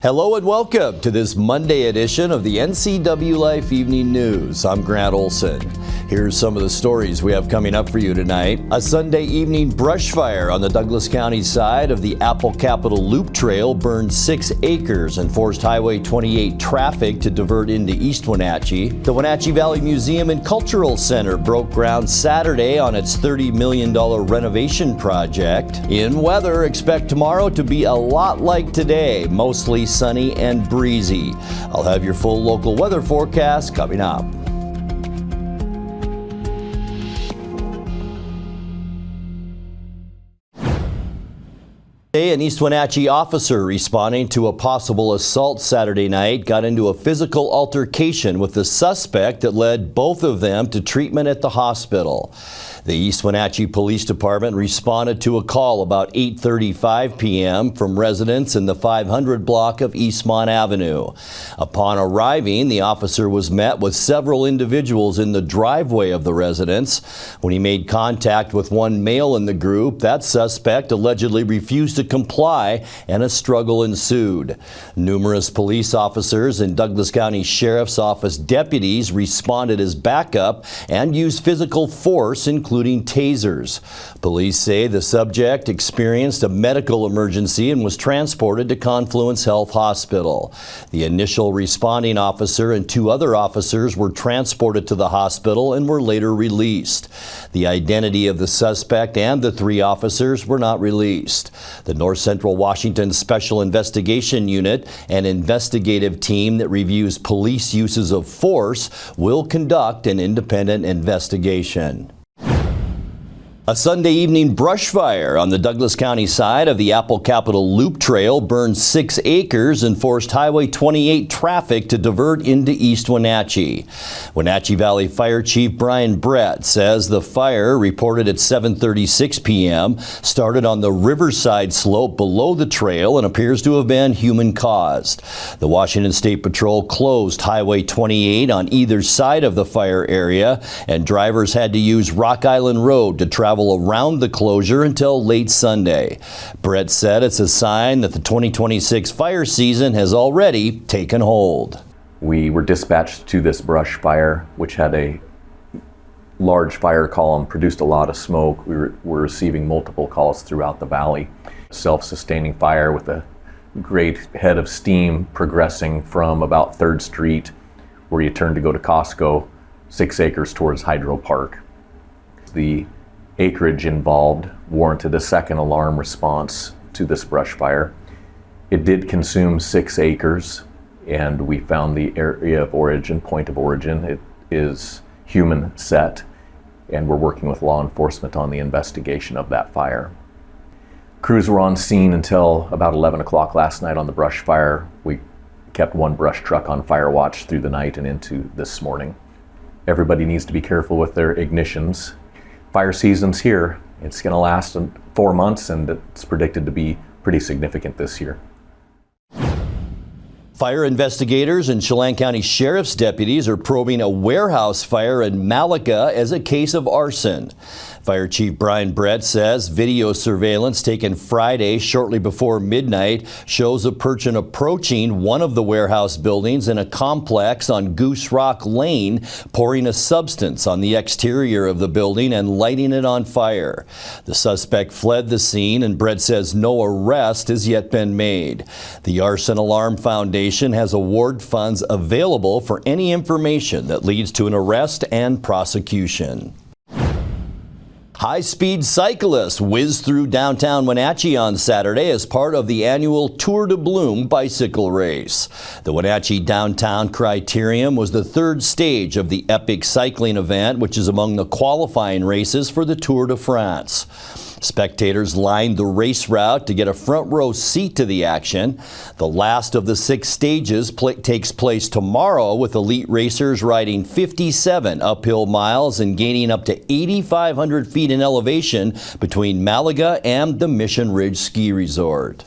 Hello and welcome to this Monday edition of the NCWLIFE Evening News. I'm Grant Olson. Here's some of the stories we have coming up for you tonight. A Sunday evening brush fire on the Douglas County side of the Apple Capitol Loop Trail burned 6 acres and forced Highway 28 traffic to divert into East Wenatchee. The Wenatchee Valley Museum and Cultural Center broke ground Saturday on its $30 million renovation project. In weather, expect tomorrow to be a lot like today, mostly sunny and breezy. I'll have your full local weather forecast coming up. An East Wenatchee officer responding to a possible assault Saturday night got into a physical altercation with the suspect that led both of them to treatment at the hospital. The East Wenatchee Police Department responded to a call about 8:35 p.m. from residents in the 500 block of Eastmont Avenue. Upon arriving, the officer was met with several individuals in the driveway of the residence. When he made contact with one male in the group, that suspect allegedly refused to comply and a struggle ensued. Numerous police officers and Douglas County Sheriff's Office deputies responded as backup and used physical force, including tasers. Police say the subject experienced a medical emergency and was transported to Confluence Health Hospital. The initial responding officer and 2 other officers were transported to the hospital and were later released. The identity of the suspect and the 3 officers were not released. The North Central Washington Special Investigation Unit, an investigative team that reviews police uses of force, will conduct an independent investigation. A Sunday evening brush fire on the Douglas County side of the Apple Capitol Loop Trail burned 6 acres and forced Highway 28 traffic to divert into East Wenatchee. Wenatchee Valley Fire Chief Brian Brett says the fire, reported at 7:36 p.m., started on the riverside slope below the trail and appears to have been human-caused. The Washington State Patrol closed Highway 28 on either side of the fire area, and drivers had to use Rock Island Road to travel around the closure until late Sunday. Brett said it's a sign that the 2026 fire season has already taken hold. We were dispatched to this brush fire, which had a large fire column, produced a lot of smoke. We were receiving multiple calls throughout the valley. Self-sustaining fire with a great head of steam progressing from about 3rd Street, where you turn to go to Costco, 6 acres towards Hydro Park. The acreage involved warranted a second alarm response to this brush fire. It did consume 6 acres, and we found the area of origin, point of origin. It is human set, and we're working with law enforcement on the investigation of that fire. Crews were on scene until about 11 o'clock last night on the brush fire. We kept 1 brush truck on fire watch through the night and into this morning. Everybody needs to be careful with their ignitions. Fire season's here. It's going to last 4 months, and it's predicted to be pretty significant this year. Fire investigators and Chelan County Sheriff's deputies are probing a warehouse fire in Malaga as a case of arson. Fire Chief Brian Brett says video surveillance taken Friday shortly before midnight shows a person approaching one of the warehouse buildings in a complex on Goose Rock Lane, pouring a substance on the exterior of the building and lighting it on fire. The suspect fled the scene, and Brett says no arrest has yet been made. The Arson Alarm Foundation has award funds available for any information that leads to an arrest and prosecution. High-speed cyclists whizzed through downtown Wenatchee on Saturday as part of the annual Tour de Bloom bicycle race. The Wenatchee Downtown Criterium was the 3rd stage of the epic cycling event, which is among the qualifying races for the Tour de France. Spectators lined the race route to get a front row seat to the action. The last of the 6 stages takes place tomorrow, with elite racers riding 57 uphill miles and gaining up to 8,500 feet in elevation between Malaga and the Mission Ridge Ski Resort.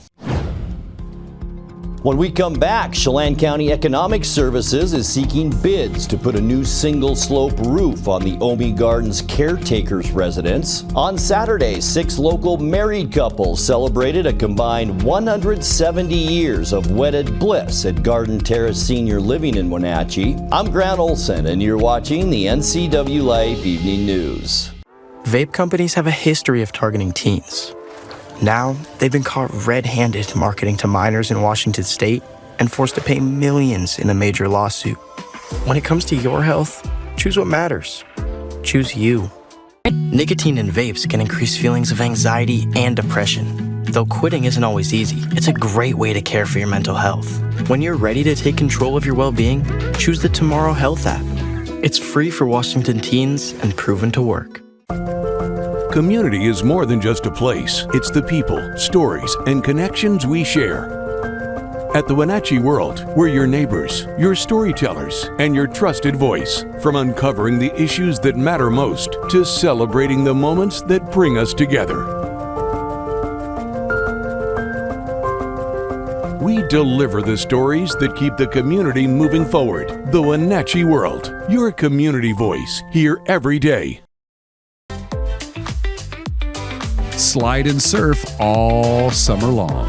When we come back, Chelan County Economic Services is seeking bids to put a new single-slope roof on the Omi Gardens caretaker's residence. On Saturday, 6 local married couples celebrated a combined 170 years of wedded bliss at Garden Terrace Senior Living in Wenatchee. I'm Grant Olson, and you're watching the NCWLIFE Evening News. Vape companies have a history of targeting teens. Now, they've been caught red-handed marketing to minors in Washington state and forced to pay millions in a major lawsuit. When it comes to your health, choose what matters. Choose you. Nicotine in vapes can increase feelings of anxiety and depression. Though quitting isn't always easy, it's a great way to care for your mental health. When you're ready to take control of your well-being, choose the Tomorrow Health app. It's free for Washington teens and proven to work. Community is more than just a place. It's the people, stories, and connections we share. At the Wenatchee World, we're your neighbors, your storytellers, and your trusted voice. From uncovering the issues that matter most to celebrating the moments that bring us together. We deliver the stories that keep the community moving forward. The Wenatchee World, your community voice, here every day. Slide and surf all summer long.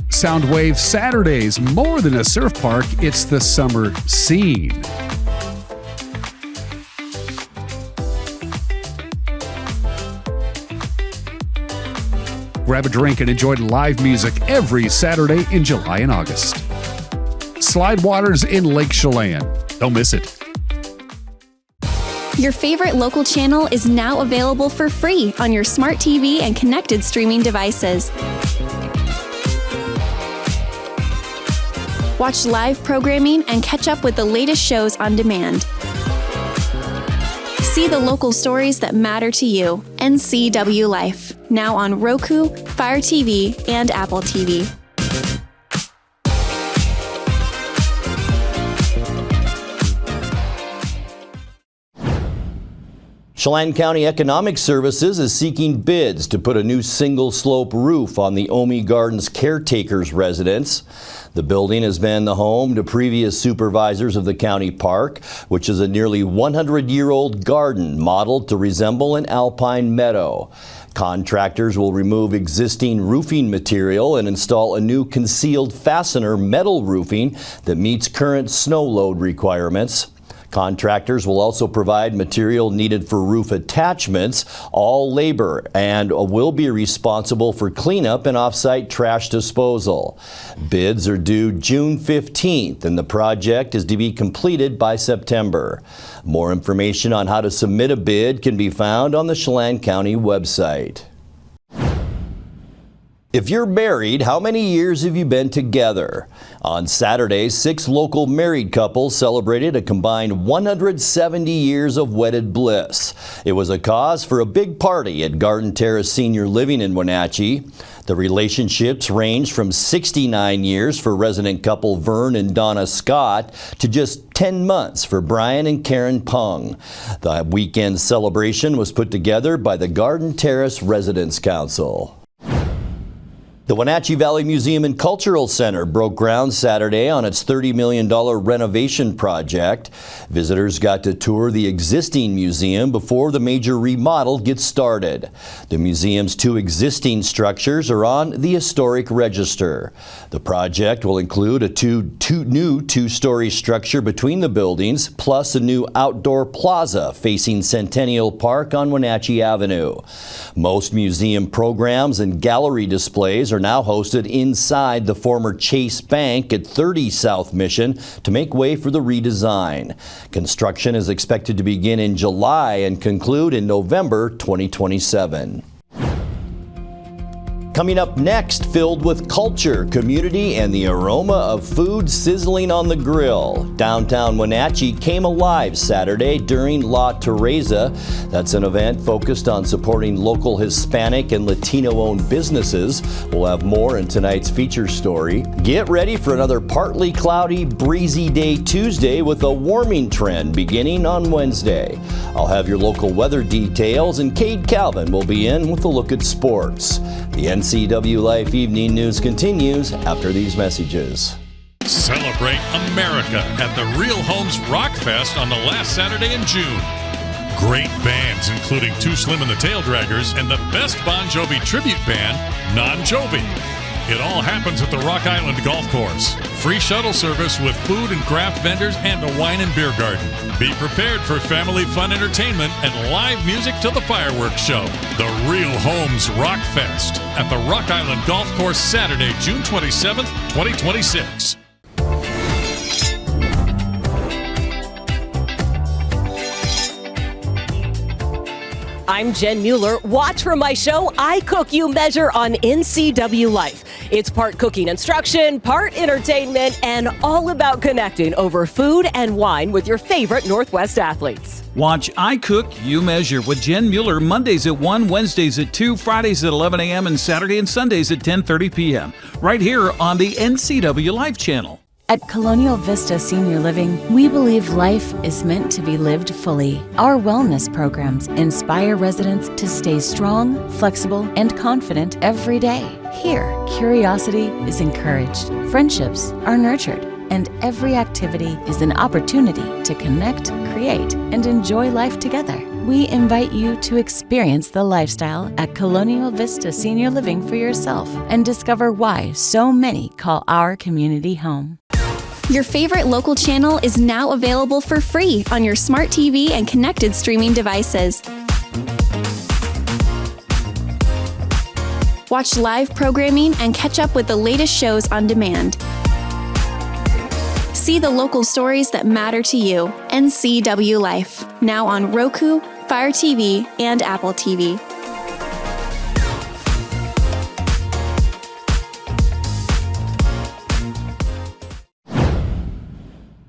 Soundwave Saturdays, more than a surf park, it's the summer scene. Grab a drink and enjoy live music every Saturday in July and August. Slide Waters in Lake Chelan. Don't miss it. Your favorite local channel is now available for free on your smart TV and connected streaming devices. Watch live programming and catch up with the latest shows on demand. See the local stories that matter to you. NCWLIFE, now on Roku, Fire TV, and Apple TV. Chelan County Economic Services is seeking bids to put a new single-slope roof on the Omi Gardens caretaker's residence. The building has been the home to previous supervisors of the county park, which is a nearly 100-year-old garden modeled to resemble an alpine meadow. Contractors will remove existing roofing material and install a new concealed fastener metal roofing that meets current snow load requirements. Contractors will also provide material needed for roof attachments, all labor, and will be responsible for cleanup and off-site trash disposal. Bids are due June 15th, and the project is to be completed by September. More information on how to submit a bid can be found on the Chelan County website. If you're married, how many years have you been together? On Saturday, 6 local married couples celebrated a combined 170 years of wedded bliss. It was a cause for a big party at Garden Terrace Senior Living in Wenatchee. The relationships ranged from 69 years for resident couple Vern and Donna Scott to just 10 months for Brian and Karen Pung. The weekend celebration was put together by the Garden Terrace Residents Council. The Wenatchee Valley Museum and Cultural Center broke ground Saturday on its $30 million renovation project. Visitors got to tour the existing museum before the major remodel gets started. The museum's 2 existing structures are on the historic register. The project will include a new two-story structure between the buildings, plus a new outdoor plaza facing Centennial Park on Wenatchee Avenue. Most museum programs and gallery displays are now hosted inside the former Chase Bank at 30 South Mission to make way for the redesign. Construction is expected to begin in July and conclude in November 2027. Coming up next, filled with culture, community, and the aroma of food sizzling on the grill. Downtown Wenatchee came alive Saturday during La Terrazza. That's an event focused on supporting local Hispanic and Latino-owned businesses. We'll have more in tonight's feature story. Get ready for another partly cloudy, breezy day Tuesday with a warming trend beginning on Wednesday. I'll have your local weather details, and Cade Calvin will be in with a look at sports. The NCW Life Evening News continues after these messages. Celebrate America at the Real Homes Rock Fest on the last Saturday in June. Great bands including Too Slim and the Tail Draggers and the best Bon Jovi tribute band, Non Jovi. It all happens at the Rock Island Golf Course. Free shuttle service with food and craft vendors and a wine and beer garden. Be prepared for family fun entertainment and live music till the fireworks show. The Real Homes Rock Fest at the Rock Island Golf Course Saturday, June 27th, 2026. I'm Jen Mueller. Watch for my show, I Cook, You Measure on NCW Life. It's part cooking instruction, part entertainment, and all about connecting over food and wine with your favorite Northwest athletes. Watch I Cook, You Measure with Jen Mueller Mondays at 1, Wednesdays at 2, Fridays at 11 a.m., and Saturday and Sundays at 10:30 p.m. right here on the NCW Life channel. At Colonial Vista Senior Living, we believe life is meant to be lived fully. Our wellness programs inspire residents to stay strong, flexible, and confident every day. Here, curiosity is encouraged, friendships are nurtured, and every activity is an opportunity to connect, create, and enjoy life together. We invite you to experience the lifestyle at Colonial Vista Senior Living for yourself and discover why so many call our community home. Your favorite local channel is now available for free on your smart TV and connected streaming devices. Watch live programming and catch up with the latest shows on demand. See the local stories that matter to you. NCW Life, now on Roku, Fire TV, and Apple TV.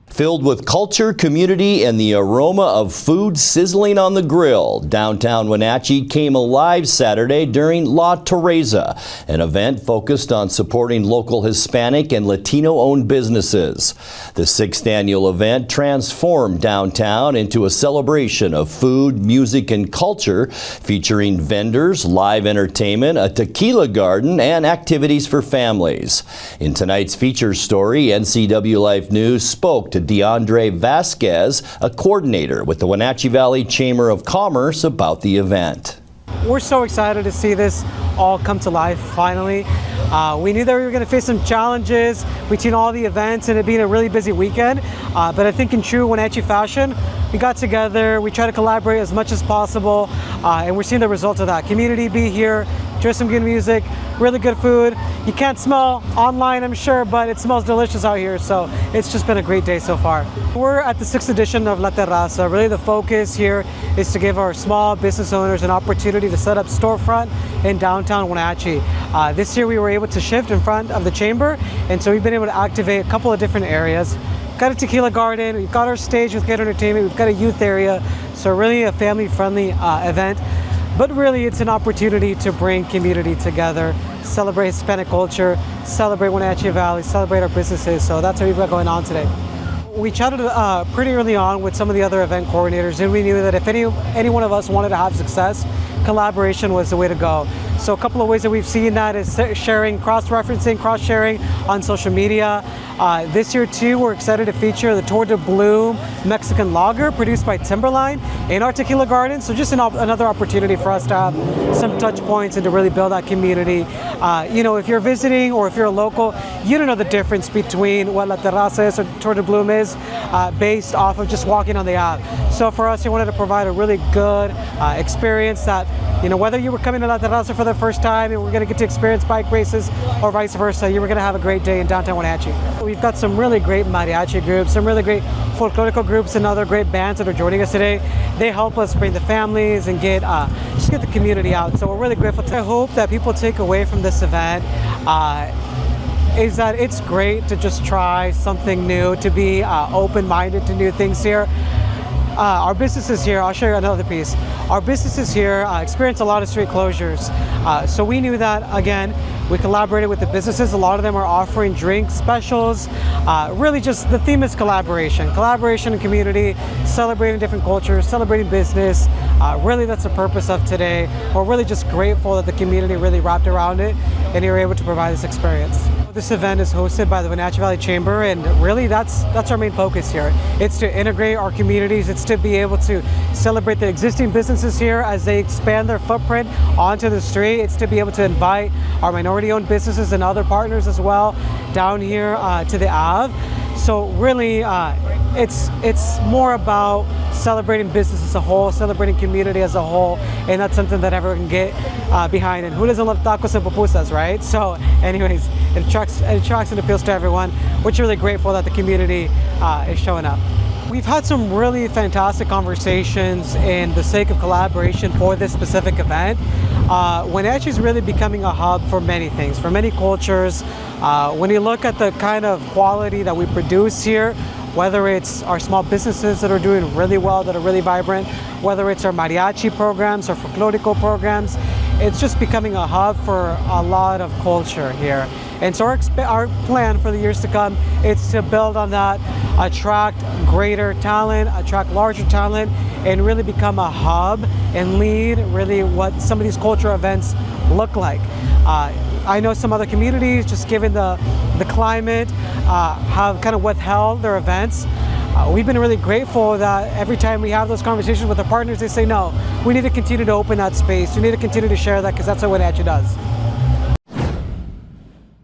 Filled with culture, community, and the aroma of food sizzling on the grill, downtown Wenatchee came alive Saturday during La Terrazza, an event focused on supporting local Hispanic and Latino-owned businesses. The 6th annual event transformed downtown into a celebration of food, music, and culture, featuring vendors, live entertainment, a tequila garden, and activities for families. In tonight's feature story, NCW Life News spoke to DeAndre Vasquez, a coordinator with the Wenatchee Valley Chamber of Commerce, about the event. We're so excited to see this all come to life finally. We knew that we were going to face some challenges between all the events and it being a really busy weekend, but I think in true Wenatchee fashion, we got together, we tried to collaborate as much as possible, and we're seeing the results of that. Community be here, enjoy some good music, really good food. You can't smell online, I'm sure, but it smells delicious out here, so it's just been a great day so far. We're at the 6th edition of La Terrazza. Really the focus here is to give our small business owners an opportunity to set up storefront in downtown Wenatchee. This year we were able to shift in front of the chamber, and so we've been able to activate a couple of different areas. We've got a tequila garden, we've got our stage with good entertainment, we've got a youth area, so really a family-friendly event. But really it's an opportunity to bring community together, celebrate Hispanic culture, celebrate Wenatchee Valley, celebrate our businesses, so that's what we've got going on today. We chatted pretty early on with some of the other event coordinators, and we knew that if any one of us wanted to have success, collaboration was the way to go. So a couple of ways that we've seen that is sharing, cross-referencing, cross-sharing on social media. This year too, we're excited to feature the Tour de Bloom Mexican lager produced by Timberline in our tequila garden. So just another opportunity for us to have some touch points and to really build that community. You know, if you're visiting or if you're a local, you don't know the difference between what La Terrazza is or Tour de Bloom is based off of just walking on the app. So for us, we wanted to provide a really good experience that, you know, whether you were coming to La Terrazza for the first time and we're going to get to experience bike races or vice versa, you were going to have a great day in downtown Wenatchee. We've got some really great mariachi groups, some really great folklorico groups and other great bands that are joining us today. They help us bring the families and just get the community out. So we're really grateful. I hope that people take away from this event is that it's great to just try something new, to be open-minded to new things here. our businesses here, I'll show you another piece. Our businesses here experience a lot of street closures. So we knew that, again, we collaborated with the businesses. A lot of them are offering drink specials. Really just the theme is collaboration. Collaboration and community, celebrating different cultures, celebrating business. Really that's the purpose of today. We're really just grateful that the community really wrapped around it and you're able to provide this experience. This event is hosted by the Wenatchee Valley Chamber, and really that's our main focus here. It's to integrate our communities. It's to be able to celebrate the existing businesses here as they expand their footprint onto the street. It's to be able to invite our minority-owned businesses and other partners as well down here to the Ave. So really, it's more about celebrating business as a whole, celebrating community as a whole, and that's something that everyone can get behind. And who doesn't love tacos and pupusas, right? So anyways, it attracts and appeals to everyone, which is really grateful that the community is showing up. We've had some really fantastic conversations in the sake of collaboration for this specific event. Wenatchee is really becoming a hub for many things, for many cultures. When you look at the kind of quality that we produce here, whether it's our small businesses that are doing really well, that are really vibrant, whether it's our mariachi programs or folklorico programs, it's just becoming a hub for a lot of culture here. And so our plan for the years to come is to build on that, attract greater talent, attract larger talent, and really become a hub and lead really what some of these cultural events look like. I know some other communities, just given the climate, have kind of withheld their events. We've been really grateful that every time we have those conversations with our partners, they say, no, we need to continue to open that space. We need to continue to share that because that's what Wenatchee does.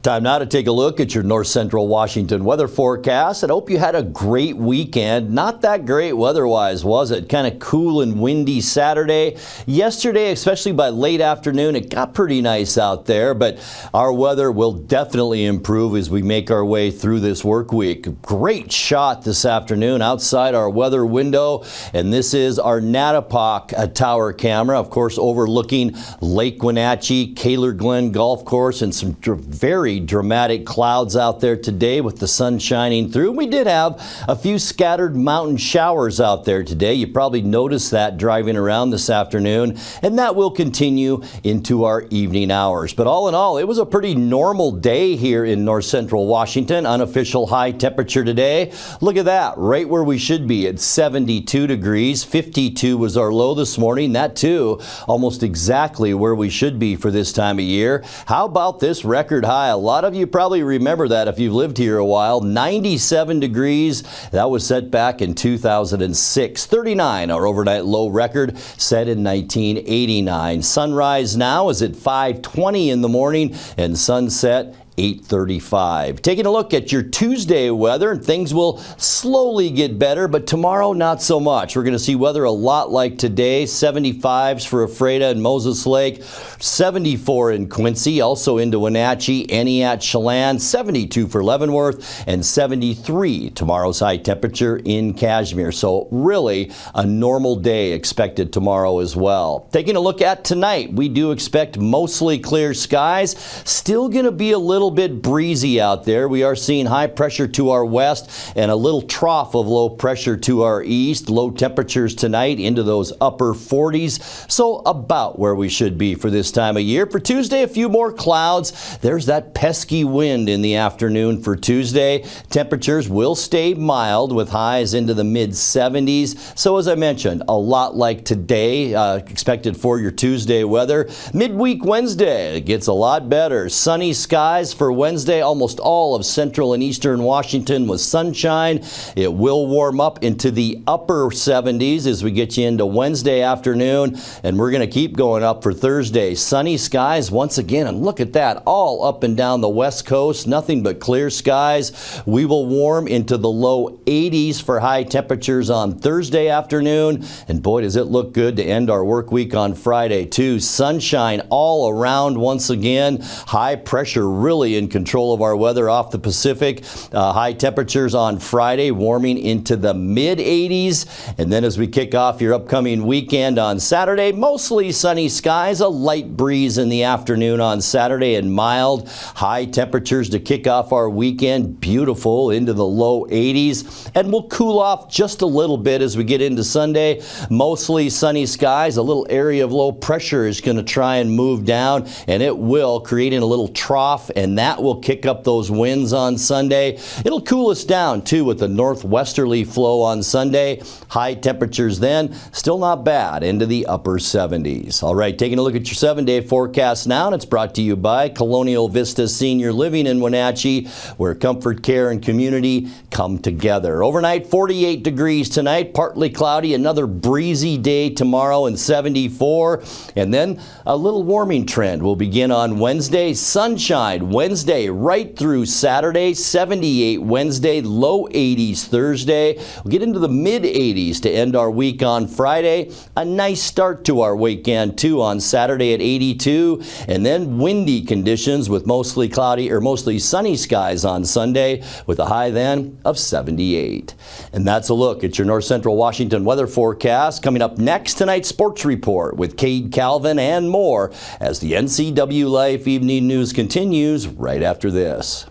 Time now to take a look at your north central Washington weather forecast. I hope you had a great weekend. Not that great weather-wise, was it? Kind of cool and windy Saturday. Yesterday, especially by late afternoon, it got pretty nice out there, but our weather will definitely improve as we make our way through this work week. Great shot this afternoon outside our weather window, and this is our Nattipock tower camera, of course, overlooking Lake Wenatchee, Kaler Glen Golf Course, and some very dramatic clouds out there today with the sun shining through. We did have a few scattered mountain showers out there today. You probably noticed that driving around this afternoon, and that will continue into our evening hours. But all in all, it was a pretty normal day here in north central Washington. Unofficial high temperature today. Look at that, right where we should be at 72 degrees. 52 was our low this morning. That too, almost exactly where we should be for this time of year. How about this record high? A lot of you probably remember that if you've lived here a while. 97 degrees. That was set back in 2006. 39, our overnight low record, set in 1989. Sunrise now is at 5:20 in the morning and sunset 8:35. Taking a look at your Tuesday weather, and things will slowly get better, but tomorrow not so much. We're going to see weather a lot like today. 75s for Ephrata and Moses Lake, 74 in Quincy, also into Wenatchee, Entiat, Chelan, 72 for Leavenworth, and 73 tomorrow's high temperature in Cashmere. So really a normal day expected tomorrow as well. Taking a look at tonight, we do expect mostly clear skies. Still going to be a little bit breezy out there. We are seeing high pressure to our west and a little trough of low pressure to our east. Low temperatures tonight into those upper 40s. So about where we should be for this time of year. For Tuesday, a few more clouds. There's that pesky wind in the afternoon for Tuesday. Temperatures will stay mild with highs into the mid 70s. So as I mentioned, a lot like today expected for your Tuesday weather. Midweek Wednesday, it gets a lot better. Sunny skies for Wednesday. Almost all of central and eastern Washington with sunshine. It will warm up into the upper 70s as we get you into Wednesday afternoon, and we're going to keep going up for Thursday. Sunny skies once again, and look at that, all up and down the west coast. Nothing but clear skies. We will warm into the low 80s for high temperatures on Thursday afternoon, and boy does it look good to end our work week on Friday too. Sunshine all around once again. High pressure really really in control of our weather off the Pacific. High temperatures on Friday, warming into the mid-80s. And then as we kick off your upcoming weekend on Saturday, mostly sunny skies, a light breeze in the afternoon on Saturday, and mild. High temperatures to kick off our weekend, beautiful, into the low 80s. And we'll cool off just a little bit as we get into Sunday. Mostly sunny skies. A little area of low pressure is going to try and move down, and it will, creating a little trough, and that will kick up those winds on Sunday. It'll cool us down too with the northwesterly flow on Sunday. High temperatures then still not bad, into the upper 70s. All right, taking a look at your 7-day forecast now, and it's brought to you by Colonial Vista Senior Living in Wenatchee, where comfort, care, and community come together. Overnight, 48 degrees tonight, partly cloudy, another breezy day tomorrow, and 74. And then a little warming trend will begin on Wednesday. Sunshine Wednesday right through Saturday, 78 Wednesday, low 80s Thursday. We'll get into the mid-80s to end our week on Friday. A nice start to our weekend too on Saturday at 82, and then windy conditions with mostly cloudy or mostly sunny skies on Sunday with a high then of 78. And that's a look at your North Central Washington weather forecast. Coming up next, tonight's sports report with Cade Calvin and more as the NCWLIFE Evening News continues right after this.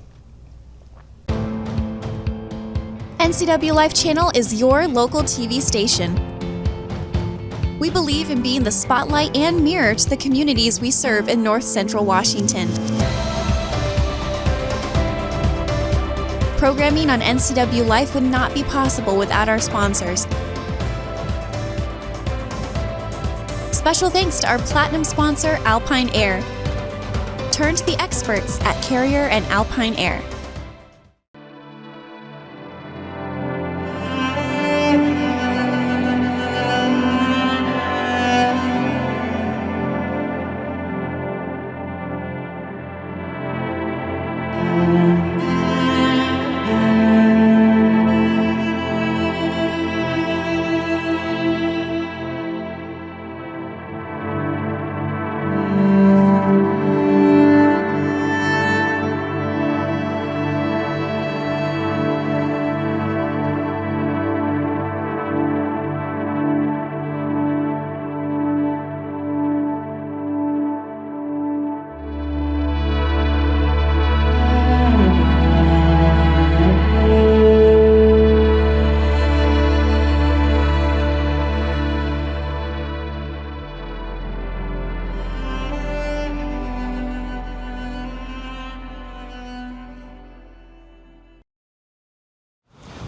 NCWLIFE Channel is your local TV station. We believe in being the spotlight and mirror to the communities we serve in North Central Washington. Programming on NCWLIFE would not be possible without our sponsors. Special thanks to our platinum sponsor, Alpine Air. Turn to the experts at Carrier and Alpine Air.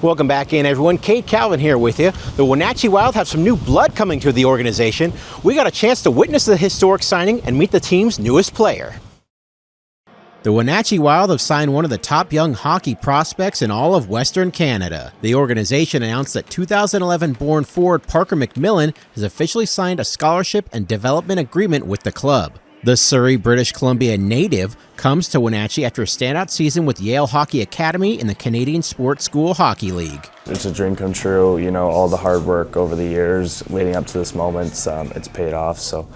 Welcome back in, everyone. Cade Calvin here with you. The Wenatchee Wild have some new blood coming to the organization. We got a chance to witness the historic signing and meet the team's newest player. The Wenatchee Wild have signed one of the top young hockey prospects in all of Western Canada. The organization announced that 2011-born forward Parker McMillan has officially signed a scholarship and development agreement with the club. The Surrey, British Columbia native comes to Wenatchee after a standout season with Yale Hockey Academy in the Canadian Sports School Hockey League. It's a dream come true, you know, all the hard work over the years leading up to this moment, it's paid off. So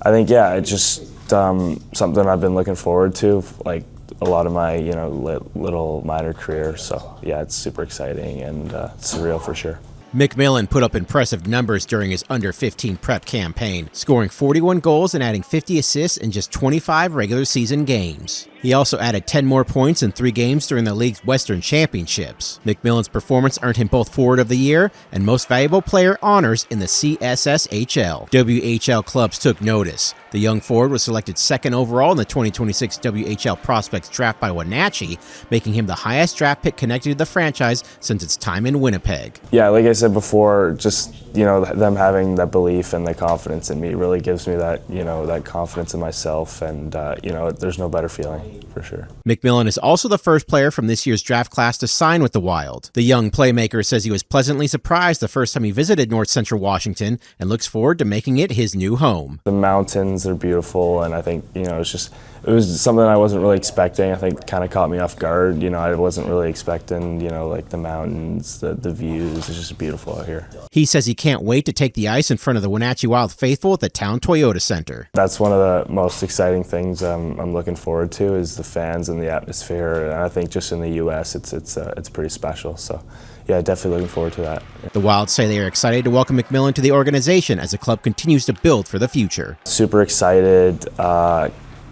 I think, yeah, it's just something I've been looking forward to, like a lot of my, you know, little minor career. So yeah, it's super exciting and surreal for sure. McMillan put up impressive numbers during his under-15 prep campaign, scoring 41 goals and adding 50 assists in just 25 regular season games. He also added 10 more points in 3 games during the league's Western Championships. McMillan's performance earned him both Forward of the Year and Most Valuable Player honors in the CSSHL. WHL clubs took notice. The young forward was selected 2nd overall in the 2026 WHL Prospects Draft by Wenatchee, making him the highest draft pick connected to the franchise since its time in Winnipeg. Yeah, like I said before, just, you know, them having that belief and the confidence in me really gives me that, you know, that confidence in myself, and, you know, there's no better feeling. For sure. McMillan is also the first player from this year's draft class to sign with the Wild. The young playmaker says he was pleasantly surprised the first time he visited North Central Washington and looks forward to making it his new home. The mountains are beautiful, and I think, you know, it's just it was something I wasn't really expecting. I think kind of caught me off guard. I wasn't really expecting, like the mountains, the views. It's just beautiful out here. He says he can't wait to take the ice in front of the Wenatchee Wild faithful at the Town Toyota Center. That's one of the most exciting things I'm looking forward to is the fans and the atmosphere. And I think just in the U.S. it's pretty special. So yeah, definitely looking forward to that. The Wild say they are excited to welcome McMillan to the organization as the club continues to build for the future. Super excited.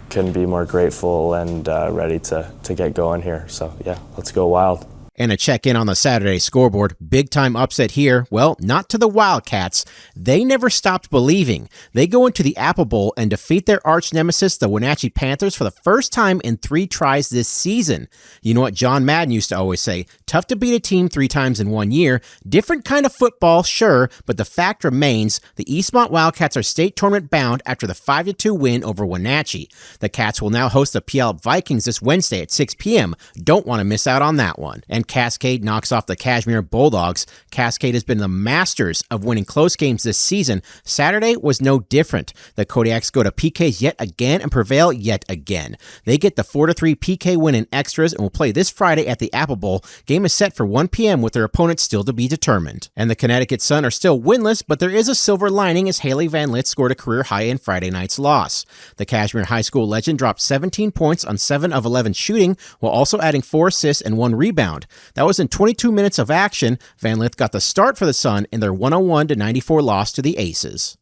Couldn't be more grateful and ready to get going here. So yeah, let's go Wild. And a check-in on the Saturday scoreboard. Big-time upset here. Well, not to the Wildcats. They never stopped believing. They go into the Apple Bowl and defeat their arch nemesis, the Wenatchee Panthers, for the first time in 3 tries this season. You know what John Madden used to always say? Tough to beat a team 3 times in 1 year. Different kind of football, sure, but the fact remains the Eastmont Wildcats are state tournament bound after the 5-2 win over Wenatchee. The Cats will now host the Puyallup Vikings this Wednesday at 6 p.m. Don't want to miss out on that one. And Cascade knocks off the Kashmir Bulldogs. Cascade has been the masters of winning close games this season. Saturday was no different. The Kodiaks go to PKs yet again and prevail yet again. They get the 4-3 PK win in extras and will play this Friday at the Apple Bowl. Game is set for 1 p.m. with their opponents still to be determined. And the Connecticut Sun are still winless, but there is a silver lining as Haley Van Lith scored a career high in Friday night's loss. The Kashmir High School legend dropped 17 points on 7 of 11 shooting, while also adding 4 assists and 1 rebound. That was in 22 minutes of action. Van Lith got the start for the Sun in their 101-94 loss to the Aces.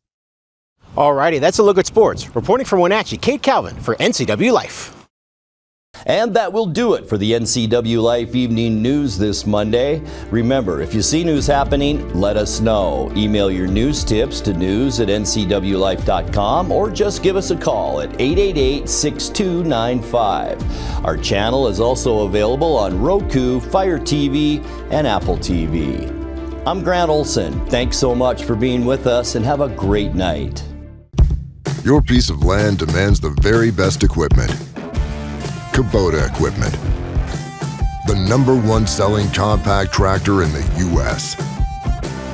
Alrighty, that's a look at sports. Reporting from Wenatchee, Kate Calvin for NCW Life. And that will do it for the NCW Life Evening News this Monday. Remember, if you see news happening, let us know. Email your news tips to news@ncwlife.com or just give us a call at 888-6295. Our channel is also available on Roku, Fire TV, and Apple TV. I'm Grant Olson. Thanks so much for being with us and have a great night. Your piece of land demands the very best equipment. Kubota equipment. The #1 selling compact tractor in the U.S.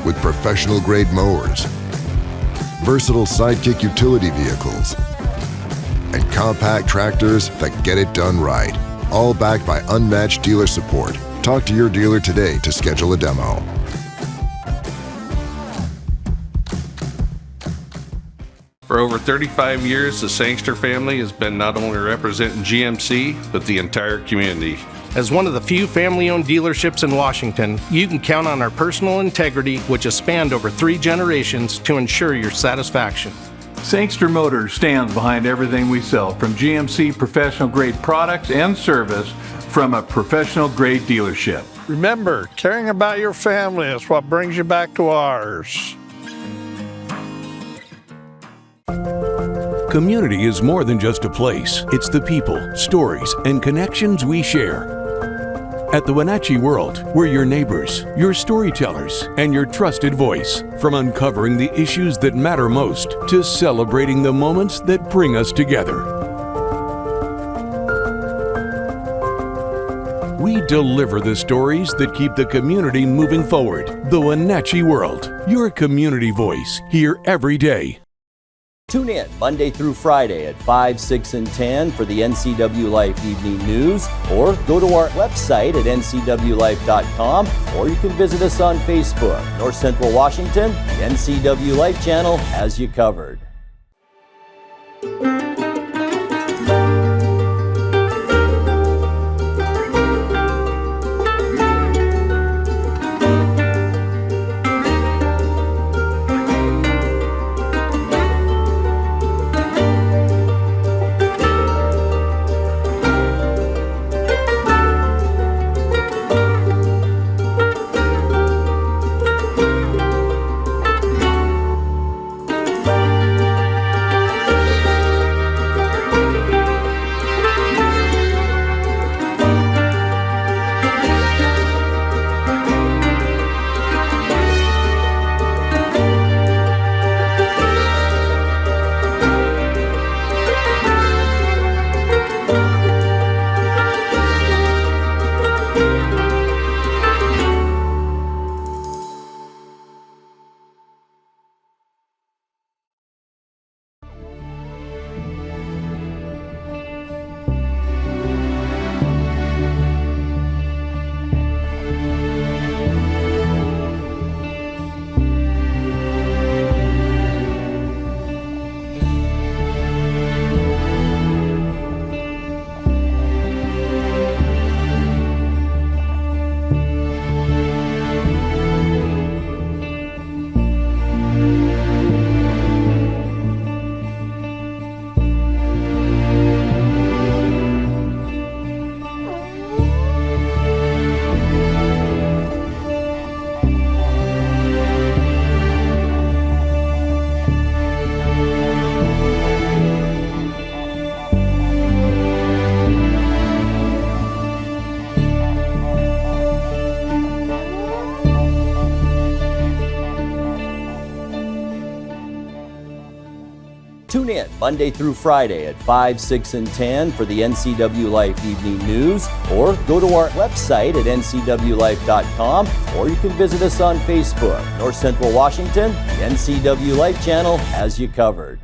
with professional grade mowers, versatile sidekick utility vehicles, and compact tractors that get it done right. All backed by unmatched dealer support. Talk to your dealer today to schedule a demo. For over 35 years, the Sangster family has been not only representing GMC, but the entire community. As one of the few family-owned dealerships in Washington, you can count on our personal integrity, which has spanned over 3 generations, to ensure your satisfaction. Sangster Motors stands behind everything we sell, from GMC professional-grade products and service from a professional-grade dealership. Remember, caring about your family is what brings you back to ours. Community is more than just a place. It's the people, stories, and connections we share. At the Wenatchee World, we're your neighbors, your storytellers, and your trusted voice. From uncovering the issues that matter most to celebrating the moments that bring us together. We deliver the stories that keep the community moving forward. The Wenatchee World, your community voice, here every day. Tune in Monday through Friday at 5, 6, and 10 for the NCW Life Evening News, or go to our website at ncwlife.com, or you can visit us on Facebook. North Central Washington, the NCW Life channel has you covered. Tune in Monday through Friday at 5, 6, and 10 for the NCW Life Evening News, or go to our website at ncwlife.com, or you can visit us on Facebook. North Central Washington, the NCW Life channel has you covered.